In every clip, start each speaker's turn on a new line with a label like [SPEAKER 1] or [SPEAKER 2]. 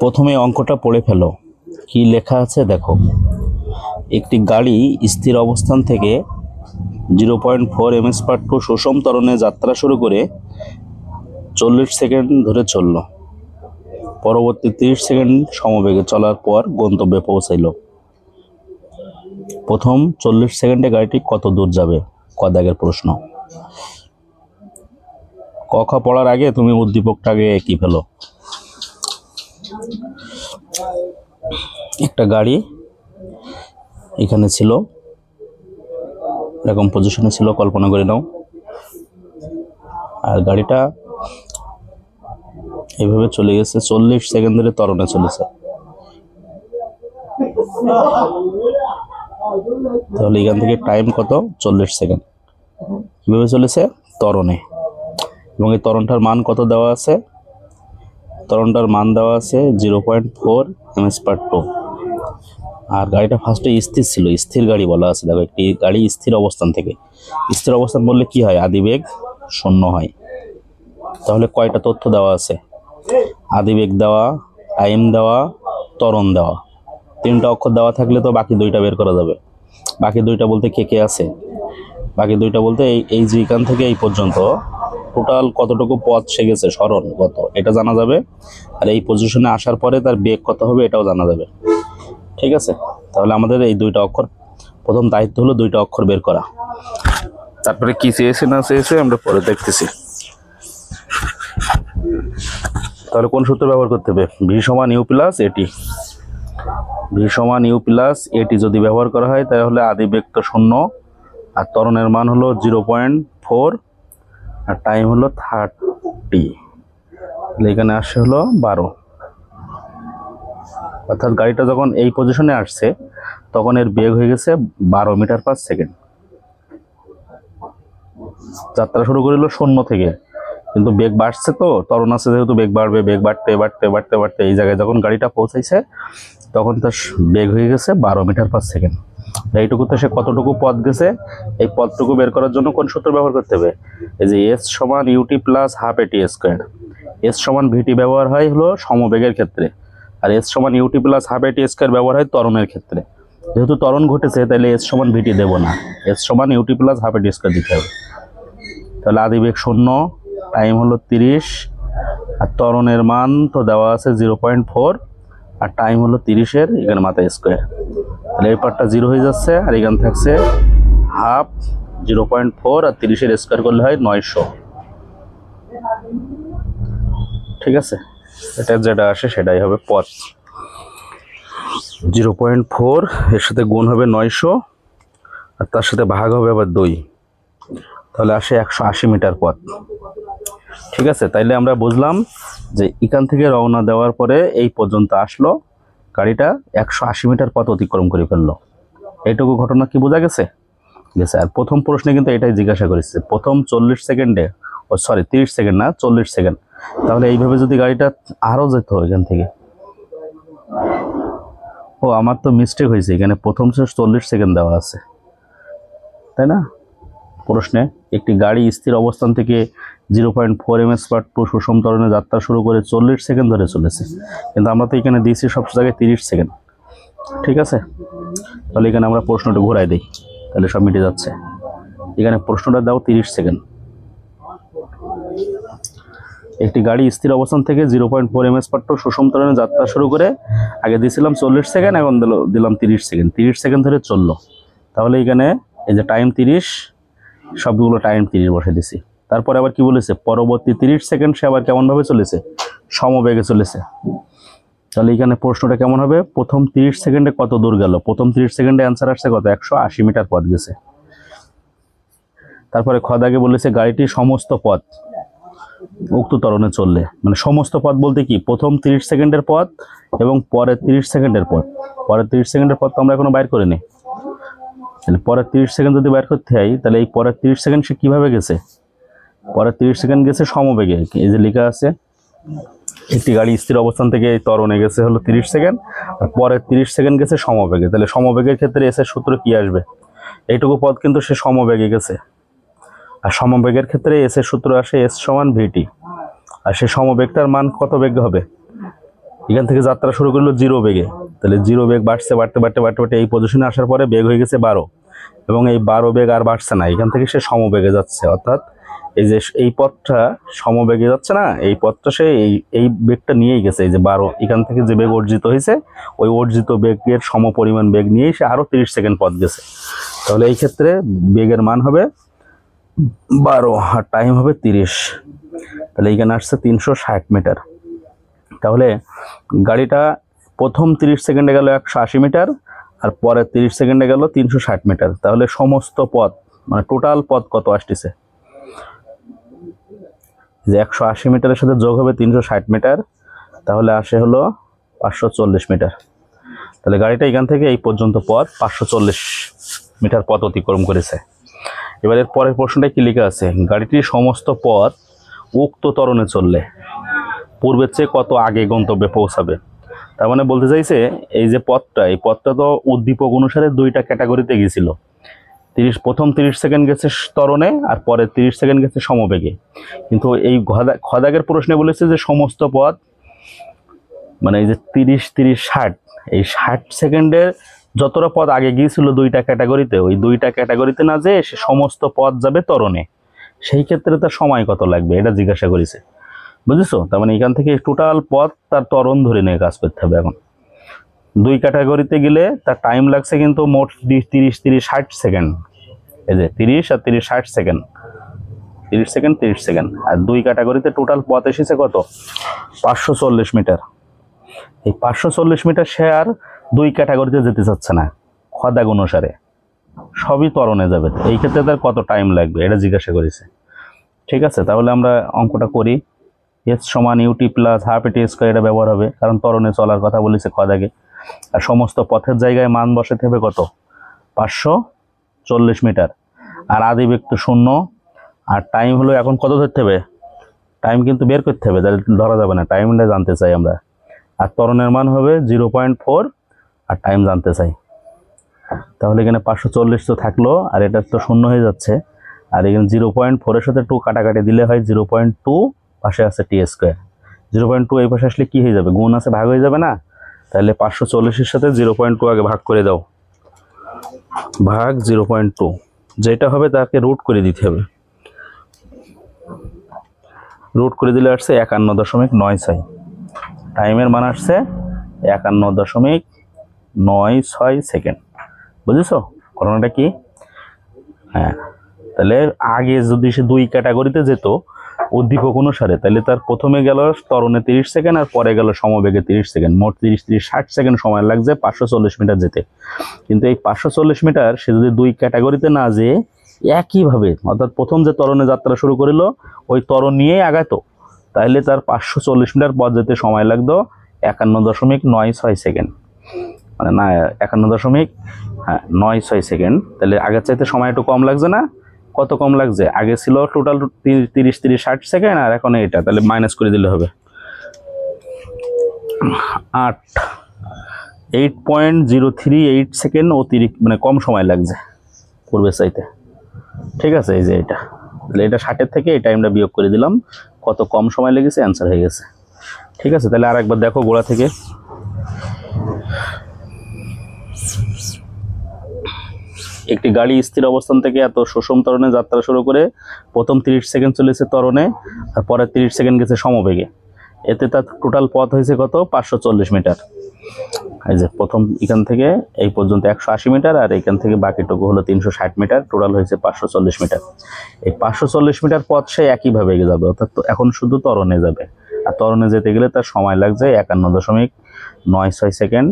[SPEAKER 1] প্রথমে অঙ্কটা পড়ে ফেলো। কি লেখা আছে দেখো। একটি গাড়ি স্থির অবস্থান থেকে 0.4 ms/2 সুষম ত্বরণে যাত্রা শুরু করে 40 সেকেন্ড ধরে চলল। পরবর্তী 30 সেকেন্ড সমবেগে চলার পর গন্তব্যে পৌঁছাইল। প্রথম 40 সেকেন্ডে গাড়িটি কত দূর যাবে? ক দাগের প্রশ্ন। ক খ পড়ার আগে তুমি উদ্দীপকটা আগে কি ফেলো। একটা গাড়ি এখানে ছিল, এরকম পজিশনে ছিল, কল্পনা করে নাও। আর গাড়িটা এইভাবে চলে গেছে, 40 সেকেন্ড ধরে ত্বরণে চলেছে। তাহলে এখান থেকে টাইম কত? 40 সেকেন্ড। কিভাবে চলেছে? ত্বরণে। এবং এই ত্বরণটার মান কত দেওয়া আছে? ত্বরণটার মান দেওয়া আছে 0.4 ms/2। আর গাড়িটা ফার্স্টে স্থির ছিল, স্থির গাড়ি বলা আছে। দেখো, একটি গাড়ি স্থির অবস্থান থেকে, স্থির অবস্থান বললে কি হয়? আদিবেগ 0 হয়। তাহলে কয়টা তথ্য দেওয়া আছে? আদিবেগ দেওয়া, টাইম দেওয়া, ত্বরণ দেওয়া। 3টা অক্ষর দেওয়া থাকলে তো বাকি 2টা বের করা যাবে। বাকি 2টা বলতে কে কে আছে? বাকি 2টা বলতে এই যে এখান থেকে এই পর্যন্ত টোটাল কতটুকু পথ সে গেছে, সরণ কত, এটা জানা যাবে। আর এই পজিশনে আসার পরে তার বেগ কত হবে, এটাও জানা যাবে। ঠিক আছে, তাহলে আমাদের এই 2টা অক্ষর, প্রথম দায়িত্ব হলো 2টা অক্ষর বের করা। তারপরে কি চেয়েছে না চেয়েছে আমরা পরে দেখতেছি। তাহলে কোন সূত্র ব্যবহার করতে হবে? ভি সমান ইউ প্লাস এটি। ভি সমান ইউ প্লাস এটি যদি ব্যবহার করা হয় তাহলে আদিবেগ তো 0, আর ত্বরণের মান হলো 0.4, আর টাইম হলো 30। তাহলে এখানে আসছে হলো 12। অর্থাৎ গাড়িটা যখন এই পজিশনে আসছে তখন এর বেগ হয়ে গেছে 12 মিটার/সেকেন্ড। যাত্রা শুরু করিল 0 থেকে, কিন্তু বেগ বাড়ছে, তো ত্বরণ আছে যেহেতু বেগ বাড়বে, বেগ বাড়তে বাড়তে বাড়তে বাড়তে এই জায়গায় যখন গাড়িটা পৌঁছাইছে তখন তার বেগ হয়ে গেছে 12 মিটার/সেকেন্ড। এইটুকুতে সে কতটুকু পথ গেছে, এই পথটুকু বের করার জন্য কোন সূত্র ব্যবহার করতে হবে? এই যে এস সমান ইউটি প্লাস হাফ এটি স্কোয়ার। এস সমান ভিটি ব্যবহার হয় হলো সমবেগের ক্ষেত্রে, আর এস সমান ইউটি প্লাস হাফ এটি স্কোয়ার ব্যবহার হয় ত্বরণের ক্ষেত্রে। যেহেতু ত্বরণ ঘটেছে তাহলে এস সমান ভিটি দেব না, এস সমান ইউটি প্লাস হাফ এটি স্কোয়ার দিতে হবে। তাহলে আদিবেগ 0, টাইম হলো 30, আর ত্বরণের মান তো দেওয়া আছে 0.4, আর টাইম হলো 30-এর এখানে মাথায় স্কোয়ার। তাহলে এই পার্টটা 0 হয়ে যাচ্ছে, আর এখানে থাকছে হাফ 0.4, আর 30-এর স্কোয়ার করলে হয় 900। ঠিক আছে, এটা যেটা আসে সেটাই হবে পথ। 0.4 এর সাথে গুণ হবে 900, আর তার সাথে ভাগ হবে আবার 2, তাহলে আসে 180 মিটার পথ। ঠিক আছে, তাইলে আমরা বুঝলাম যে এখান থেকে রওনা দেওয়ার পরে এই পর্যন্ত আসলো, গাড়িটা 180 মিটার পথ অতিক্রম করে ফেললো। এইটুকু ঘটনা কি বোঝা গেছে? গেছে। আর প্রথম প্রশ্নে কিন্তু এটাই জিজ্ঞাসা করেছে, প্রথম 40 সেকেন্ডে, 30 সেকেন্ড না, 40 সেকেন্ড। তাহলে এইভাবে যদি গাড়িটা আরও যেত এখান থেকে, ও আমার তো মিস্টেক হয়েছে, এখানে প্রথম 40 সেকেন্ড দেওয়া আছে, তাই না? প্রশ্নে একটি গাড়ি স্থির অবস্থান থেকে 0.4 ms/2 সুষম ত্বরণে যাত্রা শুরু করে 40 সেকেন্ড ধরে চলেছে, কিন্তু আমরা তো এখানে দিয়েছি সব জায়গায় 30 সেকেন্ড। ঠিক আছে, তাহলে এখানে আমরা প্রশ্নটা ঘুরাই দিই, তাহলে সব মিটে যাচ্ছে। এখানে প্রশ্নটা দাও 30 সেকেন্ড। একটি গাড়ি স্থির অবস্থান থেকে 0.4 ms/2 সুষম ত্বরণে যাত্রা শুরু করে, আগে দিয়েছিলাম 40 সেকেন্ড, এখন দিলাম 30 সেকেন্ড। 30 সেকেন্ড ধরে চললো। তাহলে এখানে এই যে টাইম 30, সবগুলো টাইম 30 বসে দিছি। তারপরে আবার কি বলেছে? পরবর্তী 30 সেকেন্ড সে আবার কেমনভাবে চলেছে? সমবেগে চলেছে। তাহলে এখানে প্রশ্নটা কেমন হবে? প্রথম 30 সেকেন্ডে কত দূর গেল? প্রথম 30 সেকেন্ডে অ্যান্সার আসছে কত? 180 মিটার পথ গেছে। তারপরে খ দাগে বলেছে গাড়িটি সমস্ত পথ উক্ত ত্বরণে চললে, মানে সমস্ত পথ বলতে কি? প্রথম 30 সেকেন্ডের পথ এবং পরের 30 সেকেন্ডের পথ। পরের 30 সেকেন্ডের পথ তো আমরা এখনো বাইর করিনি। তাহলে পরের 30 সেকেন্ড যদি বাইর করতে হয়, তাহলে এই পরের 30 সেকেন্ড সে কীভাবে গেছে? পরের 30 সেকেন্ড গেছে সমবেগে। এই যে লেখা আছে, একটি গাড়ি স্থির অবস্থান থেকে এই ত্বরণে গেছে হলো 30 সেকেন্ড, আর পরের 30 সেকেন্ড গেছে সমবেগে। তাহলে সমবেগের ক্ষেত্রে এস এর সূত্র কি আসবে? এইটুকু পথ কিন্তু সে সমবেগে গেছে, আর সমবেগের ক্ষেত্রে এস এর সূত্র আসে এস সমান ভিটি। আর সে সমবেগটার মান কত বেগ হবে? এখান থেকে যাত্রা শুরু করলো জিরো বেগে, তাহলে জিরো বেগ বাড়তে বাড়তে বাড়তে বাড়তে বাড়তে এই পজিশনে আসার পরে বেগ হয়ে গেছে 12, এবং এই 12 বেগ আর বাড়ছে না, এখান থেকে সে সমবেগে যাচ্ছে। অর্থাৎ এই যে এই পথটা সমবেগে যাচ্ছে না, এই পথটা সে এই বেগটা নিয়েই গেছে। এই যে 12 এখান থেকে যে বেগ অর্জিত হয়েছে, ওই অর্জিত বেগের সমপরিমাণ বেগ নিয়েই সে আরও 30 সেকেন্ড পথ গেছে। তাহলে এই ক্ষেত্রে বেগের মান হবে 12 আর টাইম হবে 30। তাহলে এইখানে আসছে 360 মিটার। তাহলে গাড়িটা প্রথম 30 সেকেন্ডে গেল 180 মিটার, আর পরে 30 সেকেন্ডে গেল 360 মিটার। তাহলে সমস্ত পথ মানে টোটাল পথ কত আসতেছে, যে 180 মিটারের সাথে যোগ হবে 360 মিটার, তাহলে আসে হলো 540 মিটার। তাহলে গাড়িটা এখান থেকে এই পর্যন্ত পথ 540 মিটার পথ অতিক্রম করেছে। এবার এর পরের প্রশ্নটা কি লেখা আছে, গাড়িটির সমস্ত পথ উক্ত ত্বরণে চললে পূর্বের চেয়ে কত আগে গন্তব্যে পৌঁছাবে। তার মানে বলতে চাইছে এই যে পথটা, এই পথটা তো উদ্দীপক অনুসারে দুইটা ক্যাটাগরিতে গিয়েছিল। প্রথম 30 সেকেন্ড গেছে ত্বরণে, আর পরে 30 সেকেন্ড গেছে সমবেগে। কিন্তু এই খদাগের প্রশ্নে বলেছে যে সমস্ত পথ মানে এই যে 30 30 60, এই 60 সেকেন্ডের যতটা পথ আগে গিয়েছিল দুইটা ক্যাটাগরিতে, ওই দুইটা ক্যাটাগরিতে না যেয়ে সে সমস্ত পথ যাবে ত্বরণে, সেই ক্ষেত্রে তার সময় কত লাগবে এটা জিজ্ঞাসা করেছে, বুঝেছো? তার মানে এখান থেকে টোটাল পথ তার ত্বরণ ধরে নিয়ে কাজ করতে হবে। এখন দুই ক্যাটাগরিতে গেলে তার টাইম লাগছে কিন্তু মোট 30 30 60 সেকেন্ড। এই যে 30 আর 30 60 সেকেন্ড, 30 সেকেন্ড 30 সেকেন্ড। আর দুই ক্যাটাগরিতে টোটাল পথ এসেছে কত, 540 মিটার। এই 540 মিটার সে আর দুই ক্যাটাগরিতে যেতে চাচ্ছে না, খদাগ অনুসারে সবই ত্বরণে যাবে। এই ক্ষেত্রে তার কত টাইম লাগবে এটা জিজ্ঞাসা করেছে। ঠিক আছে, তাহলে আমরা অঙ্কটা করি। এস সমান ইউটি প্লাস হাফ এটি স্কোয়ার, এটা ব্যবহার হবে কারণ ত্বরণে চলার কথা বলেছে খদাগে। আর সমস্ত পথের জায়গায় মান বসাতে হবে কত, 540 মিটার। আর আদি বেগ তো 0, আর টাইম হলো এখন কত ধরতে হবে, টাইম কিন্তু বের করতে হবে, তাহলে ধরা যাবে না, টাইমটা জানতে চাই আমরা। আর ত্বরণের মান হবে 0.4, আর টাইম জানতে চাই। তাহলে এখানে 540 তো থাকলো, আর এটা তো 0 হয়ে যাচ্ছে, আর এখানে 0.4 এর সাথে 2 কাটাকাটি দিলে হয় 0.2, পাশে আছে টি স্কোয়ার। 0.2 এই পাশে আসলে কি হয়ে যাবে, গুণ আছে ভাগ হয়ে যাবে না। তাহলে 540-এর সাথে 0.2 আগে ভাগ করে দাও, ভাগ 0.2, যেটা হবে তাকে রুট করে দিতে হবে। রুট করে দিলে আসছে 51.96। টাইমের মান আসছে 51.96 সেকেন্ড। বুঝেছো ঘটনাটা কি? হ্যাঁ, তাহলে আগে যদি সে দুই ক্যাটাগরিতে যেত উদ্দীপক অনুসারে, তাহলে তার প্রথমে গেল ত্বরণে 30 সেকেন্ড, আর পরে গেল সমবেগে 30 সেকেন্ড, মোট 30 30 60 সেকেন্ড সময় লাগছে 540 মিটার যেতে। কিন্তু এই 540 মিটার সে যদি দুই ক্যাটাগরিতে না যেয়ে একইভাবে, অর্থাৎ প্রথম যে ত্বরণে যাত্রা শুরু করিল ওই ত্বরণ নিয়েই আগাতো, তাহলে তার 540 মিটার পথ যেতে সময় লাগতো 51.96 সেকেন্ড, মানে না 51.96 সেকেন্ড। তাহলে আগের চাইতে সময় একটু কম লাগছে না? কত কম লাগছে, আগে ছিল টোটাল 30 30 60 সেকেন্ড, আর এখন এটা, তাহলে মাইনাস করে দিলে হবে 8.038 সেকেন্ড অতিরিক্ত, মানে কম সময় লাগছে পূর্বের চাইতে। ঠিক আছে, এই যে এটা, তাহলে এটা 60-এর থেকে এই টাইমটা বিয়োগ করে দিলাম, কত কম সময় লেগেছে, অ্যান্সার হয়ে গেছে। ঠিক আছে, তাহলে আর একবার দেখো গোড়া থেকে। একটি গাড়ি স্থির অবস্থান থেকে এত সুষম ত্বরণে যাত্রা শুরু করে প্রথম 30 সেকেন্ড চলেছে ত্বরণে, আর পরে 30 সেকেন্ড গেছে সমবেগে। এতে তার টোটাল পথ হয়েছে কত, 540 মিটার। এই যে প্রথম এখান থেকে এই পর্যন্ত 180 মিটার, আর এখান থেকে বাকিটুকু হলো 360 মিটার, টোটাল হয়েছে 540 মিটার। এই 540 মিটার পথ সে একইভাবে এগিয়ে যাবে, অর্থাৎ এখন শুধু ত্বরণে যাবে। আর ত্বরণে যেতে গেলে তার সময় লাগছে 51.96 সেকেন্ড।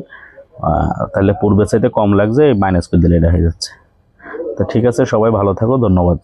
[SPEAKER 1] তাহলে পূর্বের চাইতে কম লাগছে, মাইনাস করে দিলে এটা হয়ে যাচ্ছে। তো ঠিক আছে, সবাই ভালো থাকো, ধন্যবাদ।